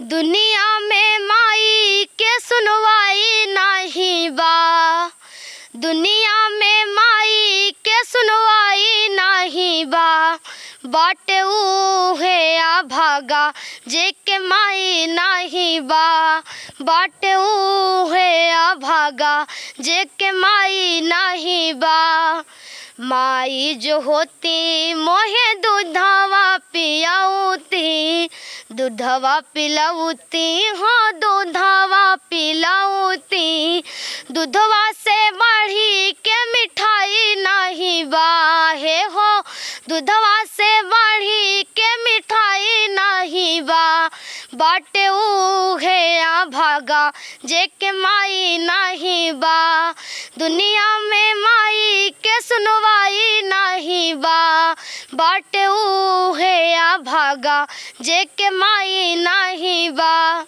दुनिया में माई के सुनवाई नाही बा। दुनिया में माई के सुनवाई नाही बा। बाटे उहे अभागा जेके माई नाही बा। बाटे उहे अभागा जेके माई नाही बा। माई जो होती मोहे दूधवा पियाऊती, दूधवा पिलाऊती, हाँ दूधवा पिलाऊती। दूधवा से बढ़ी के मिठाई नहीं बा हे हो। दूधवा से बढ़ी के मिठाई नहीं बा। बाटे उहे अभागा जेके माई नहीं बा। दुनिया में माई के सुनवाई नहीं बा। बाटे उहे अभागा जेके माई नहीं बा।